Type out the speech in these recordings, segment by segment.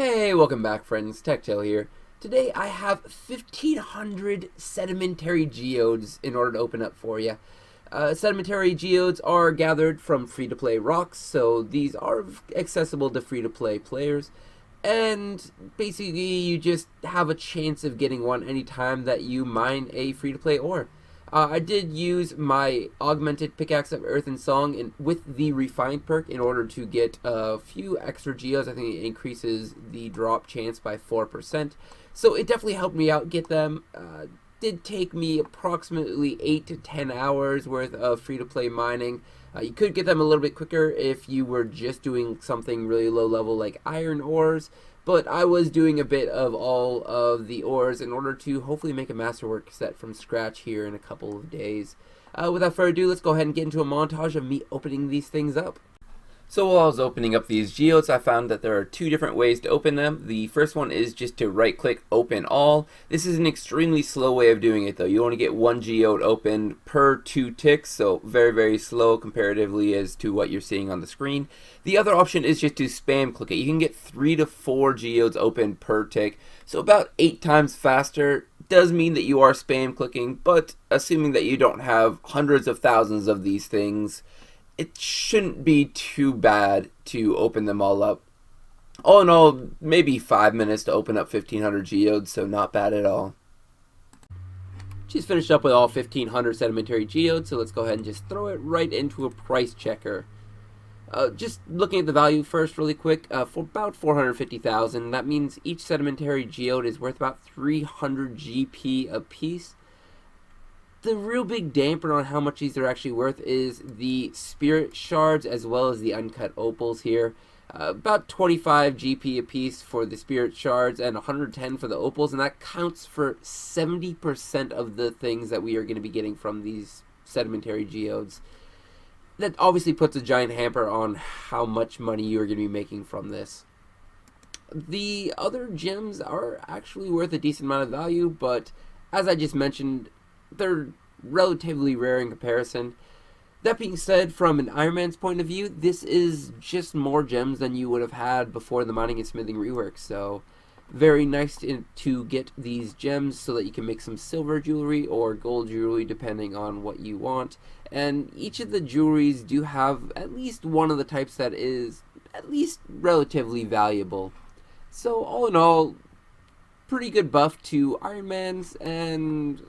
Hey, welcome back friends, TechTail here. Today I have 1500 sedimentary geodes in order to open up for you. Sedimentary geodes are gathered from free-to-play rocks, so these are accessible to free-to-play players. And basically you just have a chance of getting one anytime that you mine a free-to-play ore. I did use my augmented pickaxe of earth and song with the refined perk in order to get a few extra geodes. I think it increases the drop chance by 4%. So it definitely helped me out get them. Did take me approximately 8 to 10 hours worth of free-to-play mining. You could get them a little bit quicker if you were just doing something really low level like iron ores, but I was doing a bit of all of the ores in order to hopefully make a masterwork set from scratch here in a couple of days. Without further ado, let's go ahead and get into a montage of me opening these things up. So while I was opening up these geodes, I found that there are two different ways to open them. The first one is just to right click open all. This is an extremely slow way of doing it though. You only get one geode opened per 2 ticks, so very slow comparatively as to what you're seeing on the screen. The other option is just to spam click it. You can get 3 to 4 geodes open per tick, so about 8 times faster. Does mean that you are spam clicking, but assuming that you don't have hundreds of thousands of these things, it shouldn't be too bad to open them all up. All in all, maybe 5 minutes to open up 1500 geodes, so not bad at all. Just finished up with all 1500 sedimentary geodes, so let's go ahead and just throw it right into a price checker. Just looking at the value first really quick, for about 450,000, that means each sedimentary geode is worth about 300 GP a piece. The real big damper on how much these are actually worth is the spirit shards as well as the uncut opals here. About 25 GP a piece for the spirit shards and 110 for the opals, and that counts for 70% of the things that we are going to be getting from these sedimentary geodes. That obviously puts a giant hamper on how much money you are going to be making from this. The other gems are actually worth a decent amount of value, but as I just mentioned, they're relatively rare in comparison. That being said, from an Iron Man's point of view, this is just more gems than you would have had before the mining and smithing rework, so very nice to get these gems so that you can make some silver jewelry or gold jewelry depending on what you want. And each of the jewelries do have at least one of the types that is at least relatively valuable. So all in all, pretty good buff to Iron Man's, and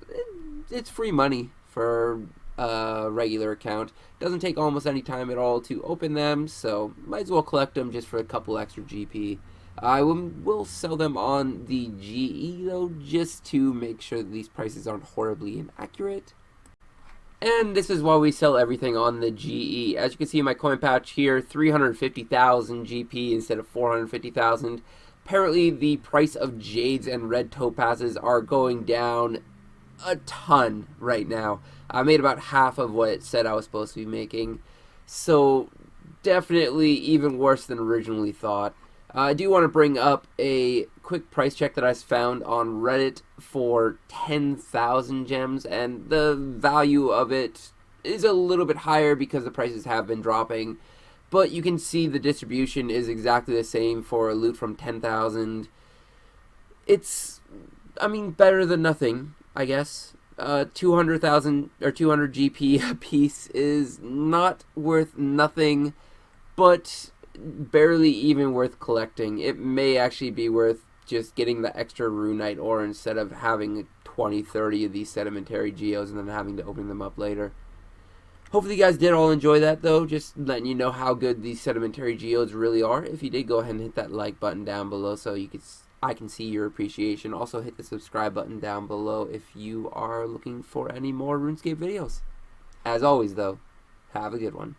it's free money for a regular account. Doesn't take almost any time at all to open them, so might as well collect them just for a couple extra GP. I will sell them on the GE though, just to make sure that these prices aren't horribly inaccurate. And this is why we sell everything on the GE. As you can see in my coin pouch here, 350,000 GP instead of 450,000. Apparently the price of jades and red topazes are going down a ton right now. I made about half of what it said I was supposed to be making, so definitely even worse than originally thought. I do want to bring up a quick price check that I found on Reddit for 10,000 gems, and the value of it is a little bit higher because the prices have been dropping, but you can see the distribution is exactly the same for a loot from 10,000. It's, I mean, better than nothing, I guess. 200,000 or 200 GP a piece is not worth nothing, but barely even worth collecting. It may actually be worth just getting the extra runite ore instead of having 20-30 of these sedimentary geodes and then having to open them up later. Hopefully you guys did all enjoy that though, just letting you know how good these sedimentary geodes really are. If you did, go ahead and hit that like button down below so I can see your appreciation. Also hit the subscribe button down below if you are looking for any more RuneScape videos. As always though, have a good one.